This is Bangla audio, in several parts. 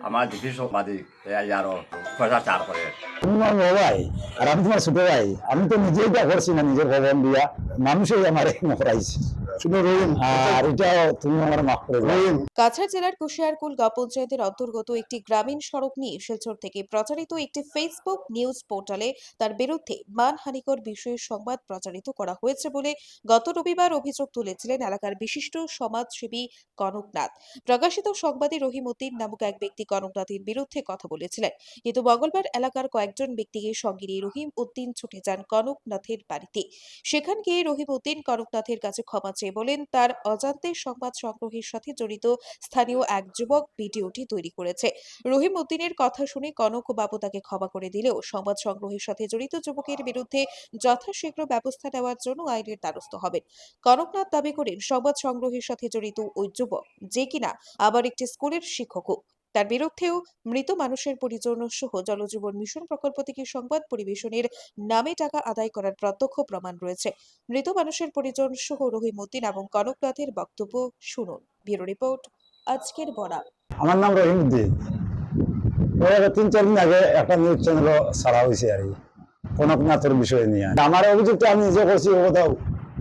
আমার জিপি সাংবাদিক আরো পয়সা চার করে। তুমি আমার বড় ভাই আর আমি তোমার ছোট ভাই। আমি তো নিজেই এটা করছি না, নিজের ভবন দিয়া মানুষই আমার মকরাইছে শুধু রহিম। আর এটা তুমি আমার মাফ করে রহিম। কাছাড় জেলার কুশিয়ারকুল গাঁও পঞ্চায়েতের অন্তর্গত একটি গ্রামীণ সড়ক নিয়ে শিলচর থেকে প্রচারিত একটি ফেসবুক নিউজ পোর্টালে তার বিরুদ্ধে মানহানিকর বিষয়ের সংবাদ প্রচারিত করা হয়েছে বলে গত রবিবার অভিযোগ তুলেছিলেন এলাকার বিশিষ্ট সমাজসেবী কনকনাথ। প্রকাশিত সংবাদে রহিম উদ্দিন নামক এক ব্যক্তি কনকনাথের বিরুদ্ধে কথা বলেছিলেন, কিন্তু মঙ্গলবার এলাকার কয়েকজন ব্যক্তিকে সঙ্গে নিয়ে রহিম উদ্দিন ছুটে যান কনকনাথের বাড়িতে। সেখান গিয়ে রহিম উদ্দিন কনকনাথের কাছে ক্ষমা চেয়ে বলেন তার অজান্তে সংবাদ সংগ্রহের সাথে জড়িত স্থানীয় এক যুবক ভিডিওটি তৈরি করেছে। রহিম উদ্দিনের কথা শুনে কনক বাবু তাকে ক্ষমা করে দিলেও সংবাদ সংগ্রহের সাথে জড়িত যুবকের বিরুদ্ধে যথাশীঘ্র ব্যবস্থা নেওয়ার জন্য আইনের দ্বারস্থ হবেন। কনকনাথ দাবি করেন সংবাদ সংগ্রহের সাথে জড়িত ওই যুবক, যে কিনা আবার একটি স্কুলের শিক্ষকও, তার বিরুদ্ধেও মৃত মানুষের পরিজন সহ জলজীবন মিশন প্রকল্প থেকে সংবাদ পরিবেশনের নামে টাকা আদায় করার প্রত্যক্ষ প্রমাণ রয়েছে। মৃত মানুষের পরিজন সহ রহিম উদ্দিন এবং কনকনাথের বক্তব্য শুনুন। ব্যুরো রিপোর্ট, আজকের বরাক। আমার নাম রহিম উদ্দিন। 3-4 দিন আগে একটা নিউজ চ্যানেল ছাড়া হয়েছে আর কি কনকনাথের বিষয় নিয়ে। আমার অভিযোগটা আমি নিজে করছি, ও কথাও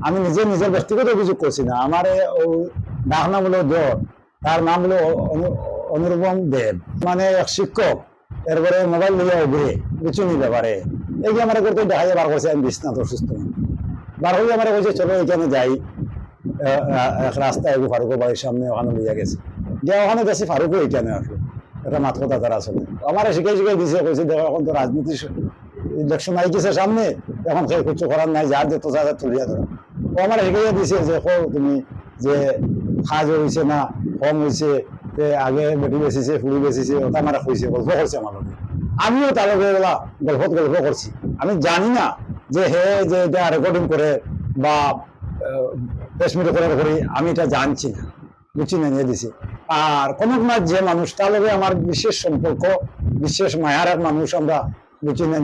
আমি নিজের ব্যক্তিগত অভিযোগ করছি না। আমার ডাক নাম হলো জ্বর, তার নাম হলো অনুরূপম দেব, মানে এক শিক্ষক। এরপরে মোবাইল নিয়ে ঘুরে বিচুনি ব্যাপারে এই যে আমার করতে দেখা যায় বার করছে। আমি বিশ্বনাথ অসুস্থ বার হয়ে আমার বলছে চলো এখানে যাই। এক রাস্তায় ফারুক বাড়ির সামনে ওখানে লিয়ে গেছে, যে ওখানে গেছি ফারুকও এখানে আসলো। এটা মাত কথা তারা আসলে আমার শিখাই দিছে, কইছে দেখো এখন তো রাজনীতি ইলেকশন আই গেছে সামনে, এখন সে কিছু করার নাই, যার যেত যা তুলিয়া ধরো। ও আমার শিখাইয়া দিছে যে তুমি যে কাজ হয়েছে না কম হয়েছে, আগে বেটি বেচিছে ফুড়ি বেচিছে, ওটা আমার হয়েছে গল্প করছে আমার লগে। আমিও তার লগে গল্প করছি। আমি জানি না যে হে যে এটা রেকর্ডিং করে বা প্রেসমিট করি, আমি এটা জানছি না, বুঝছি না, নিয়ে দিছি। আর কনকনাথ যে মানুষ, তার লগে আমার বিশেষ সম্পর্ক, বিশেষ মায়ার এক মানুষ। আমরা বুঝছি না,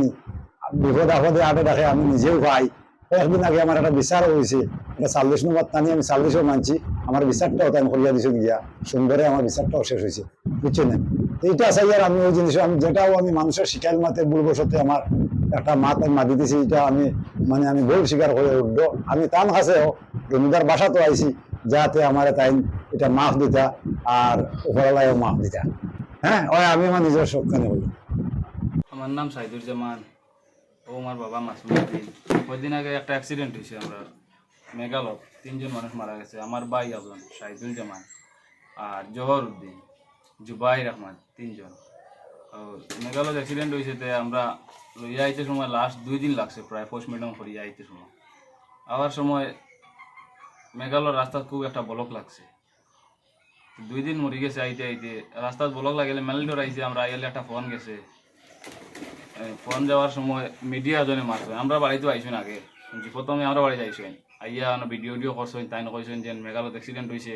বিপদ আপদে আটে ডাকে আমি নিজেও পাই। কয়েকদিন আগে আমার একটা বিচার হয়েছে, এটা 40 নম্বর টানি, আমি 40ও মানছি। আমার বিচারটাও তাই করিয়া দিছো গিয়া সুন্দরে, আমার বিচারটাও শেষ হয়েছে, বুঝছি না। এইটা চাই আর আমি ওই জিনিস আমি যেটাও আমি মানুষের শিকার মাতে ভুলবশতে আমার একটা মাত আমি মাতি দিছি, এটা আমি মানে আমি ভুল স্বীকার করে উঠবো। আমি তার কাছে জমিদার বাসা তো আইছি, যাতে আমার তাই এটা মাফ দিতা আর উপরওয়ালাও মাফ দিতা। হ্যাঁ, ওই আমি আমার নিজের সবখানে বলি। আমার নাম সাইদুজ্জামান, ও আমার বাবা মাসুমউদ্দিন। কয়েকদিন আগে একটা অ্যাক্সিডেন্ট হয়েছে আমরা মেঘালয়, 3জন মানুষ মারা গেছে। আমার ভাই আবলান সাইদুজ্জামান আর জহর উদ্দিন, জুবাইর আহমদ, 3জন। মেঘালয় অ্যাক্সিডেন্ট হয়েছে, আমরা লইয়া আইতে সময় লাস্ট 2 দিন লাগছে প্রায়, পোস্টমর্টম করিয়া আইতে সময়। আবার সময় মেঘালয় রাস্তা খুব একটা ব্লক লাগছে, 2 দিন মরি গেছে আইতে আইতে। রাস্তা ব্লক লাগলে মেলডোর আইছে, আমরা আইলে একটা ফোন গেছে। ফোন যাওয়ার সময় মিডিয়া জনে মারছে, আমরা বাড়িতে আইসেন আগে শুনছি, প্রথমে আমরা বাড়িতে আইসেন আইয়া ভিডিও করছেন, তাই কইছেন যে মেঘালয় অ্যাক্সিডেন্ট হয়েছে,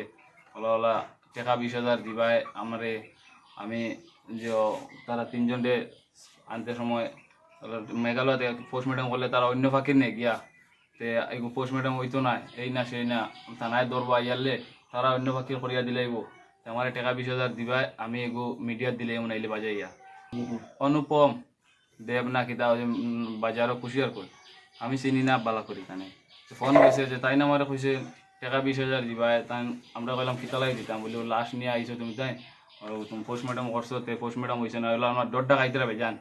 ওলা ওলা টাকা 20,000 দিবাই আমারে। আমি যে তারা 3জনকে আনতে সময় মেঘালয়তে পোস্টমর্টম করলে তারা অন্য ফাঁকির নেই গিয়া, তে এগো পোস্টমর্টম হইতো না, এই না সেই না, থানায় দৌড়বা আইয়ালে তারা অন্য ফাঁকির করিয়া দিলাইব। আমার টাকা 20,000 দিবাই, আমি এগো মিডিয়াত দিলে এমন আইলে বাজাইয়া। অনুপম দেব না কিতা বাজারও কুশিয়ার কই, আমি চিনি না বালা করি। কানে ফোন গেছে যে তাই না আমার কইছে টাকা 20,000 দিবাই। তাই আমরা কইলাম কিতালাই দিতাম, বলি লাশ নিয়ে আইছো তুমি, তাই তুমি পোস্টমর্টম করছো, তে পোস্টমর্টম হয়েছে না, হলো আমার 10 টাকা আইতে রাবে যান।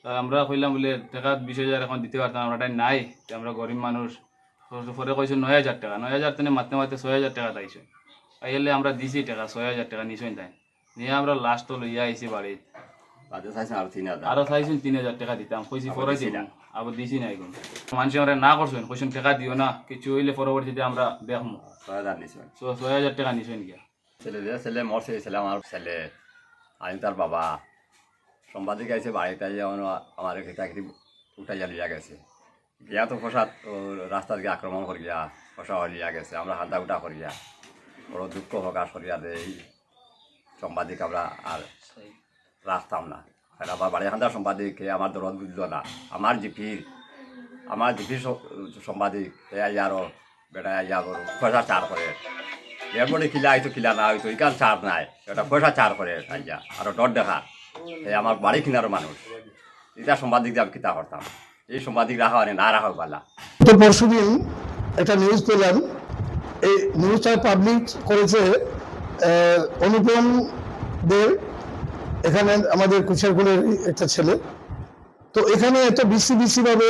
তা আমরা কইলাম বলে টাকা 20,000 এখন দিতে পারতাম, আমরা তাই নাই, আমরা গরিব মানুষ। পরে কইছে 9,000 টাকা, 9,000 তিনি মারতে মারতে 6,000 টাকা তাইছে। আইলে আমরা দিছি টাকা, 6,000 টাকা নিছই, তাই নিয়ে আমরা লাস্ট তো লইয়া আইছি বাড়িতে। তাতে চাইছেন আর 3,000 আরো চাইছেন 3,000 টাকা দিতাম, কইছি পরে দিলাম, আবার দিছি না। এখন মানুষ আমরা না করছেন, কইছেন টাকা দিও না, কিছু হইলে পরবর্তীতে আমরা দেখবো। 6,000 নিছেন। 6,000 টাকা নিছেন গিয়া। ছেলে মরছে, ছেলে আমার ছেলে, আমি তার বাবা। সাংবাদিক আইছে বাড়িতে, আমার চাকরি উঠাইয়া লিয়া গেছে গিয়া, তো ফসাদ রাস্তার গিয়ে আক্রমণ করিয়া ফসা লিয়া গেছে। আমরা হান্দা উঠা করিয়া বড় দুঃখ প্রকাশ করিয়া এই সাংবাদিক আমরা আর রাখতাম না। আর আবার বাড়ি হান্দার সাংবাদিক আমার দরদ বুঝল না, আমার জিপির সাংবাদিক আরো বেটা পয়সা চার করে। এরপরে কিলা হয়তো কিলা না হয়তো ইকাল চার নাই ওটা পয়সা চার করে আইয়া আরো ডর দেখা এই আমার বাড়ি কিনারও মানুষ এটা সাংবাদিক দিয়ে আমি কিতা করতাম এই সাংবাদিক রাখা মানে না রাখা পালা। তো পরশুদিন একটা নিউজ পেলাম, এই নিউজটা পাবলিক করেছে অনুপম দের, এখানে আমাদের কুচিয়ারকুলের একটা ছেলে। তো এখানে এত বিসি ভাবে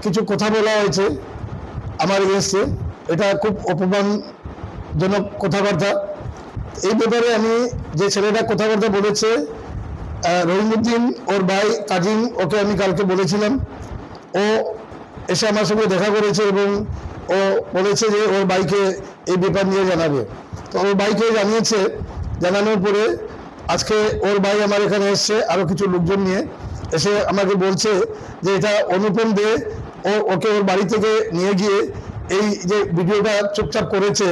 কিছু কথা বলা হয়েছে আমার এগেন্সে, এটা খুব অপমানজনক কথাবার্তা। এই ব্যাপারে আমি যে ছেলেটা কথাবার্তা বলেছে রহিমউদ্দিন ওর ভাই কাজিম, ওকে আমি কালকে বলেছিলাম, ও এসে আমার সঙ্গে দেখা করেছে এবং ও বলেছে যে ওর ভাইকে এই ব্যাপার নিয়ে জানাবে। তো ওর ভাইকে জানিয়েছে, জানানোর পরে আজকে ওর ভাই আমার এখানে এসছে আরও কিছু লোকজন নিয়ে, এসে আমাকে বলছে যে এটা অনুপম দে ওকে ওর বাড়ি থেকে নিয়ে গিয়ে এই যে ভিডিওটা চুপচাপ করেছে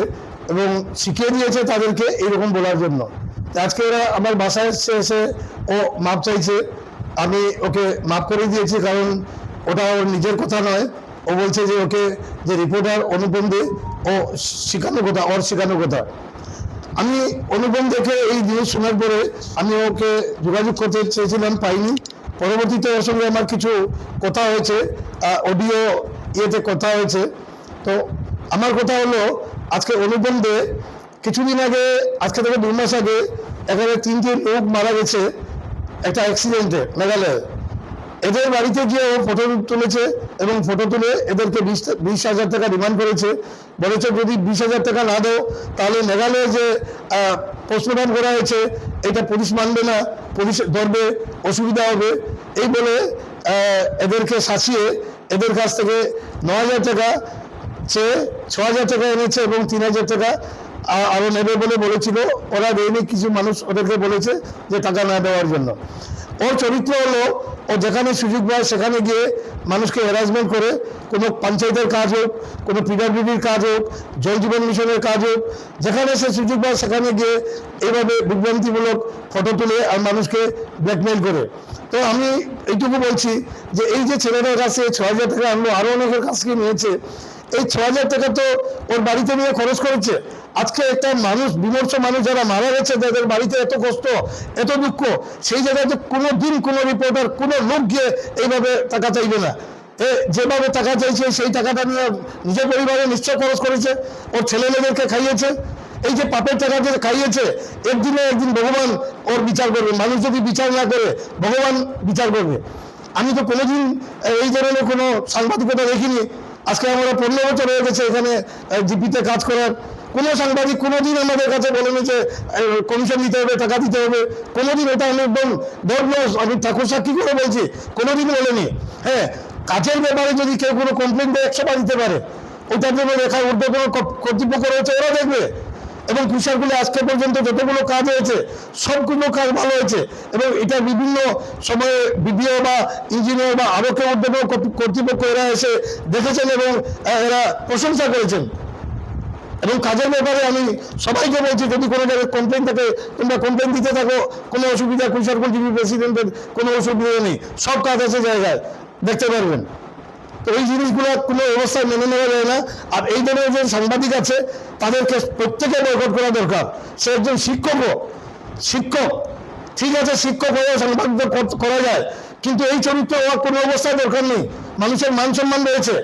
এবং শিখিয়ে দিয়েছে তাদেরকে এইরকম বলার জন্য। আজকে ওরা আমার বাসায় এসছে, এসে ও মাপ চাইছে, আমি ওকে মাপ করে দিয়েছি, কারণ ওটা ওর নিজের কথা নয়। ও বলছে যে ওকে যে রিপোর্টার অনুপম দে ও শেখানোর কথা, ওর শেখানোর কথা। আমি অনুপম দেখে এই নিউজ শোনার পরে আমি ওকে যোগাযোগ করতে চেয়েছিলাম, পাইনি। পরবর্তীতে ওর সঙ্গে আমার কিছু কথা হয়েছে, অডিও ইয়েতে কথা হয়েছে। তো আমার কথা হলো, আজকে অনুপম দে কিছুদিন আগে, আজকে থেকে 2 মাস আগে এখানে 3টি লোক মারা গেছে একটা অ্যাক্সিডেন্টে মেঘালয়ে। এদের বাড়িতে গিয়ে ও ফটো তুলেছে এবং ফটো তুলে এদেরকে 20,000 টাকা ডিমান্ড করেছে। বলেছে যদি 20,000 টাকা না দাও তাহলে মেঘালয়ে যে পোস্টমর্টম করা হয়েছে এটা পুলিশ মানবে না, পুলিশ ধরবে, অসুবিধা হবে। এই বলে এদেরকে শাসিয়ে এদের কাছ থেকে 9,000 টাকা চেয়ে 6,000 টাকা এনেছে এবং 3,000 টাকা আরও নেবে বলে বলেছিল। ওরা দেয়নি, কিছু মানুষ ওদেরকে বলেছে যে টাকা না দেওয়ার জন্য। ওর চরিত্র হলো, ও যেখানে সুযোগ পায় সেখানে গিয়ে মানুষকে হ্যারাসমেন্ট করে, কোনো পঞ্চায়েতের কাজ হোক, কোনো পিডব্লিউডির কাজ হোক, জল জীবন মিশনের কাজ হোক, যেখানে সে সুযোগ পায় সেখানে গিয়ে এইভাবে বিভ্রান্তিমূলক ফটো তুলে আর মানুষকে ব্ল্যাকমেল করে। তো আমি এইটুকু বলছি যে এই যে ছেলেটার কাছে 6,000 টাকা আনলো, আরও অনেকের কাছ থেকে নিয়েছে, এই 6,000 টাকা তো ওর বাড়িতে নিয়ে খরচ করেছে। আজকে একটা মানুষ, বিমর্ষ মানুষ যারা মারা গেছে, যাদের বাড়িতে এত কষ্ট, এত দুঃখ, সেই জায়গায় কোনো দিন কোনো রিপোর্টার, কোনো লোক গিয়ে এইভাবে টাকা চাইবে না। যেভাবে টাকা চাইছে সেই টাকাটা নিয়ে নিজের পরিবারে নিশ্চয় খরচ করেছে, ওর ছেলে মেয়েদেরকে খাইয়েছে। এই যে পাপের টাকা যে খাইয়েছে, একদিন ভগবান ওর বিচার করবে। মানুষ যদি বিচার না করে, ভগবান বিচার করবে। আমি তো কোনোদিন এই ধরনের কোনো সাংবাদিকতা দেখিনি। আজকে আমরা 15 বছর হয়ে গেছে এখানে জিপিতে কাজ করার। কোনো সাংবাদিক কোনোদিন আমাদের কাছে বলেনি যে কমিশন দিতে হবে, টাকা দিতে হবে। কোনোদিন এটা আমি একদম দরলস, আমি ঠাকুর সাক্ষী করে বলছি, কোনোদিন বলেনি। হ্যাঁ, কাজের ব্যাপারে যদি কেউ কোনো কমপ্লেন দেয় 100 বার দিতে পারে, ওটার জন্য রেখার ঊর্ধ্বে কোনো কর্তৃপক্ষ রয়েছে, ওরা দেখবে। এবং কুশারগুলো আজকে পর্যন্ত যতগুলো কাজ হয়েছে সবগুলো কাজ ভালো হয়েছে এবং এটা বিভিন্ন সময়ে বিডিও বা ইঞ্জিনিয়ার বা আরো কেউ কর্তৃপক্ষ এরা এসে দেখেছেন এবং এরা প্রশংসা করেছেন। এবং কাজের ব্যাপারে আমি সবাইকে বলছি, যদি কোনো জায়গায় কমপ্লেন থাকে তোমরা কমপ্লেন দিতে থাকো, কোনো অসুবিধা, কুশারকুল টিভি প্রেসিডেন্টের কোনো অসুবিধা নেই, সব কাজ আছে জায়গায়, দেখতে পারবেন। তো এই জিনিসগুলো কোনো অবস্থায় মেনে নেওয়া যায় না। আর এই ধরনের যে সাংবাদিক আছে তাদেরকে প্রত্যেকে বয়কট করা দরকার। সে একজন শিক্ষক, ঠিক আছে, শিক্ষক হয়ে সাংবাদিকতা করা যায়, কিন্তু এই চরিত্র হওয়ার কোনো অবস্থায় দরকার নেই। মানুষের মান সম্মান রয়েছে।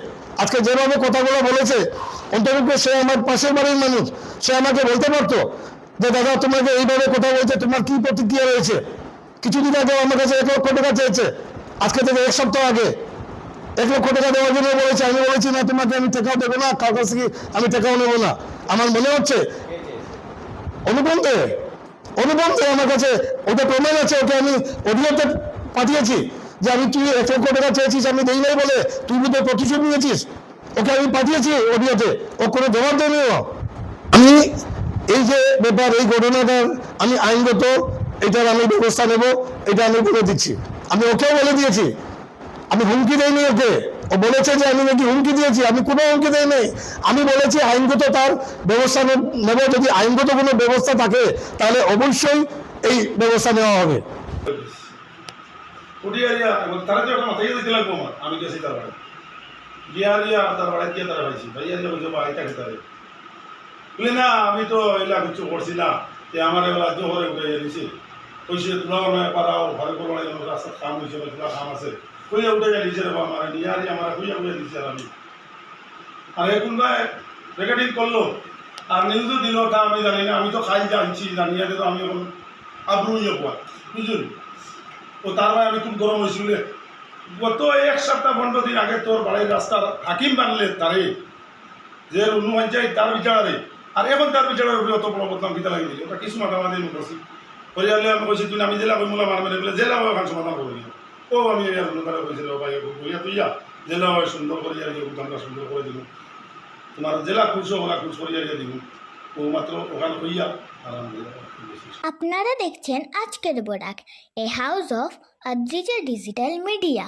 আজকে যেভাবে কথাগুলো বলেছে, অন্তরূপে সে আমার পাশের বাড়ির মানুষ, সে আমাকে বলতে পারতো যে দাদা তোমাকে এইভাবে কথা বলছে, তোমার কি প্রতিক্রিয়া রয়েছে। কিছুদিন আগে আমার কাছে 1 লক্ষ টাকা চেয়েছে, আজকে থেকে 1 সপ্তাহ আগে 1 লক্ষ টাকা দেওয়ার জন্য বলেছে। আমি বলেছি না, তোমাকে আমি টাকাও দেবো না, কার কাছ থেকে আমি টাকাও নেবো না। আমার মনে হচ্ছে অনুপম দে আমার কাছে ওটা প্রমাণ আছে, ওকে আমি অডিওতে পাঠিয়েছি যে আমি তুই 1 লক্ষ টাকা চেয়েছিস, আমি দেই নাই বলে তুই বুঝে প্রতিশোধ নিয়েছিস। ওকে আমি পাঠিয়েছি অডিওতে, ও কোনো জবাব দেয়নি। আমি এই যে ব্যাপার, এই ঘটনাটার আমি আইনগত এটার আমি ব্যবস্থা নেব, এটা আমি বলে দিচ্ছি। আমি ওকেও বলে দিয়েছি, আমি হুমকি দেয়নি ওকে। ও বলেছে যে আমি নাকি হুমকি দিয়েছি, আমি কোনো হুমকি দেই নাই। আমি বলেছি আইনগত তার ব্যবস্থা নেব, যদি আইনগত কোনো ব্যবস্থা থাকে তাহলে অবশ্যই এই ব্যবস্থা নেওয়া হবে। তারা তো একটা মাথায় দিতে লাগবো আমার, আমি গেছি তার বাড়ি গিয়া তার বাড়ি গিয়ে তারা পাইছি ভাইয়া বলছে বা আইতা খেতে বলে না আমি তো এলা কিছু করছি না যে আমার এবার রাজ্য ঘরে উঠে দিয়েছি কইছে তোলা মানে পারাও ঘরে করবো না যেন রাস্তার কাম হয়েছে বা তোলা কাম আছে কইয়া উঠে দিয়েছে রে আমার নিয়ে আর আমার কইয়া উঠে দিয়েছে আর আমি আর এখন রেকর্ডিং করলো আর নিউজও দিল তা আমি জানি না আমি তো খাই জানছি জানিয়ে তো আমি এখন আব্রু ইয়ে পাই বুঝলি ও তার মানে আমি খুব গরম হয়েছিল গত 1 সপ্তাহ 15 দিন আগে তোর বাড়ির রাস্তার হাকিম বানলে তারে যে অনুমান চাই তার বিচারে আর এখন তার বিচারের উপরে অত বড় বদনাম কিতা লাগিয়ে দিল ওটা কিছু মাথা মাঝে আমি করছি পরিয়ালে আমি কইছি তুই আমি জেলা কইমুলা মারবে বলে জেলা ওখান সমাধান করে দিল ও আমি আর নতারে কইছিল ভাই বইয়া তুই যা জেলা সুন্দর করিয়া দিয়ে উদানটা সুন্দর করে দিল তোমার জেলা খুশো ওরা খুশ করিয়া দিয়ে দিব ও মাত্র ওখানে হইয়া আরাম দিয়ে আপনারা দেখছেন আজকের Barak, a house of Adrija digital media.